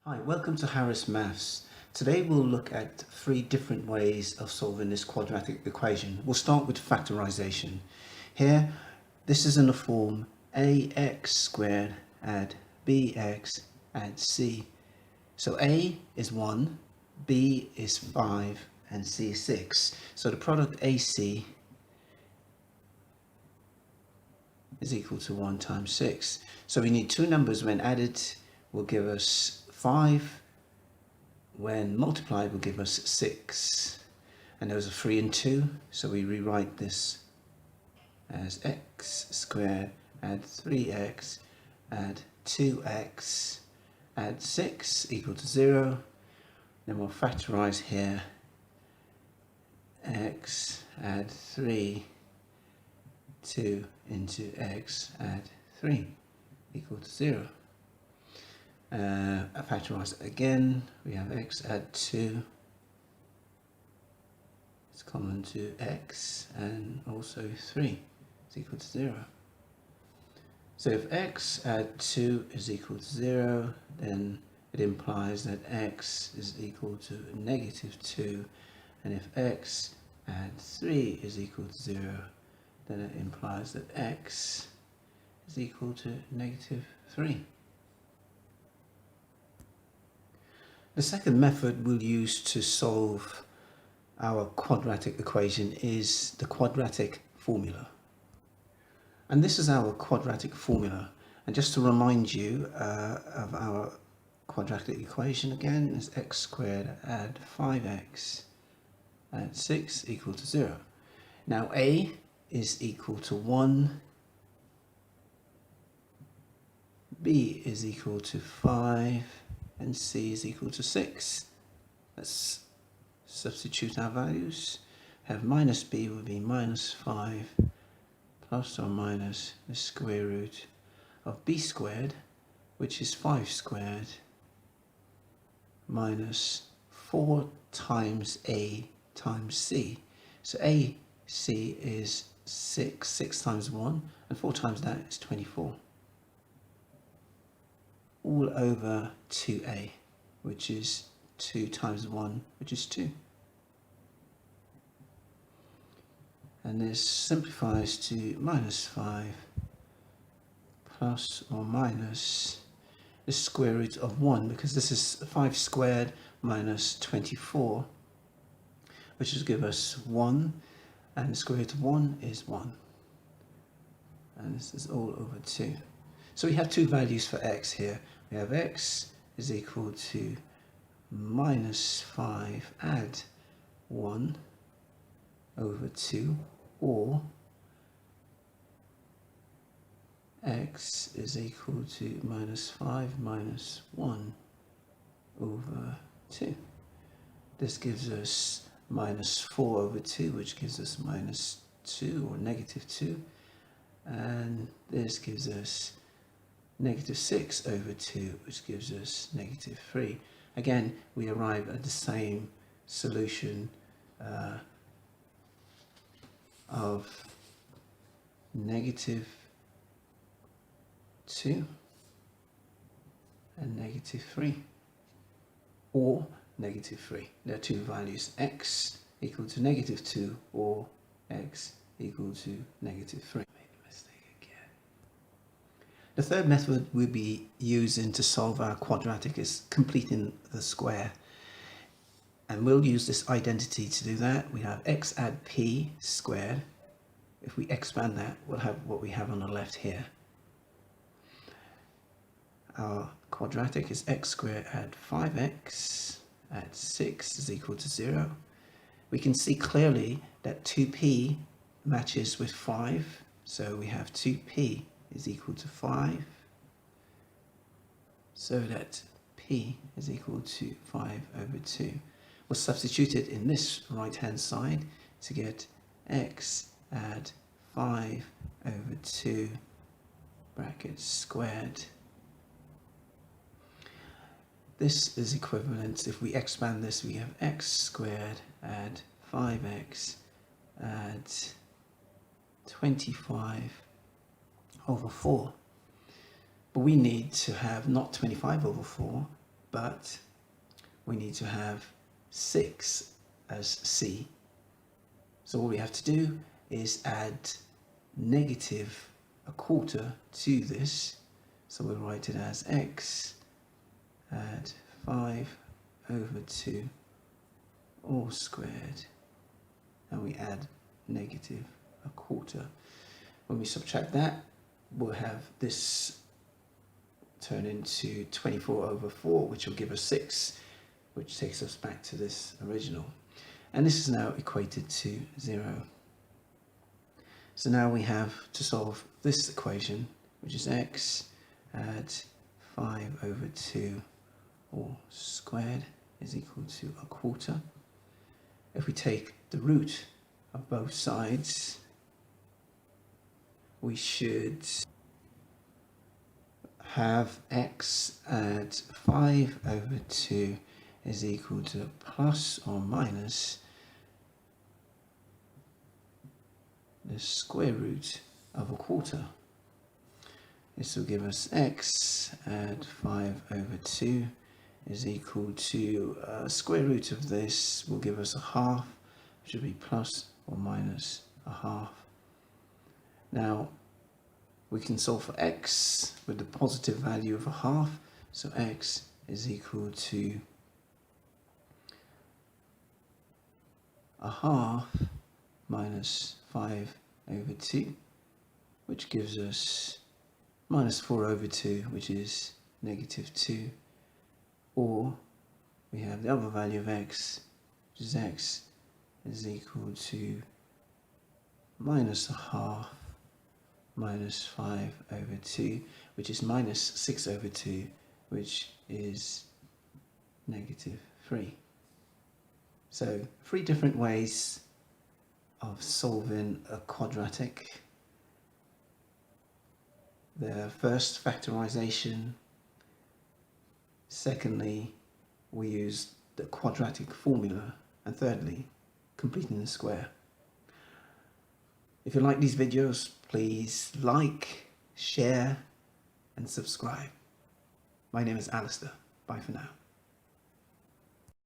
Hi, welcome to Harris Maths. Today we'll look at three different ways of solving this quadratic equation. We'll start with factorization. Here, this is in the form ax squared add bx add c. So a is 1, b is 5, and c is 6. So the product ac is equal to 1 times 6. So we need two numbers when added will give us 5, when multiplied will give us 6. And those are 3 and 2, so we rewrite this as x squared add 3x add 2x add 6 equal to 0. Then we'll factorize here x add 3, 2 into x add 3 equal to 0. Factorize again, we have x add 2, it's common to x, and also 3 is equal to 0. So if x add 2 is equal to 0, then it implies that x is equal to negative 2, and if x add 3 is equal to 0, then it implies that x is equal to negative 3. The second method we'll use to solve our quadratic equation is the quadratic formula. And this is our quadratic formula. And just to remind you of our quadratic equation again, is x squared add 5x add 6 equal to 0. Now a is equal to 1, b is equal to 5, and c is equal to 6. Let's substitute our values. Have minus b will be minus 5 plus or minus the square root of b squared, which is 5 squared, minus 4 times a times c. So ac is 6 times 1, and 4 times that is 24. All over 2a, which is 2 times 1, which is 2. And this simplifies to minus 5 plus or minus the square root of 1, because this is 5 squared minus 24, which will give us 1, and the square root of 1 is 1. And this is all over 2. So we have two values for x here. We have x is equal to minus 5 add 1 over 2, or x is equal to minus 5 minus 1 over 2. This gives us minus 4 over 2, which gives us minus 2 or negative 2. And this gives us negative 6 over 2, which gives us negative 3. Again, we arrive at the same solution of negative 2 and negative 3, or negative 3. There are two values, x equal to negative 2 or x equal to negative 3. The third method we'll be using to solve our quadratic is completing the square. And we'll use this identity to do that. We have x add p squared. If we expand that, we'll have what we have on the left here. Our quadratic is x squared add 5x add 6 is equal to 0. We can see clearly that 2p matches with 5. So we have 2p is equal to 5, so that p is equal to 5 over 2. We'll substitute it in this right hand side to get x add 5 over 2 brackets squared. This is equivalent, if we expand this, we have x squared add 5x add 25 over 4. But we need to have not 25 over 4, but we need to have 6 as c. So all we have to do is add negative a quarter to this. So we'll write it as x add 5 over 2 all squared, and we add negative a quarter. When we subtract that, we'll have this turn into 24 over 4, which will give us 6, which takes us back to this original. And this is now equated to 0. So now we have to solve this equation, which is x add 5 over 2 all squared is equal to a quarter. If we take the root of both sides, we should have x add 5 over 2 is equal to plus or minus the square root of a quarter. This will give us x add 5 over 2 is equal to square root of this will give us a half, which will be plus or minus a half. Now we can solve for x with the positive value of a half, so x is equal to a half minus 5 over 2, which gives us minus 4 over 2, which is negative 2, or we have the other value of x, which is x is equal to minus a half minus 5 over 2, which is minus 6 over 2, which is negative 3. So 3 different ways of solving a quadratic. The first, factorization. Secondly, we use the quadratic formula. And thirdly, completing the square. If you like these videos, please like, share and subscribe. My name is Alistair. Bye for now.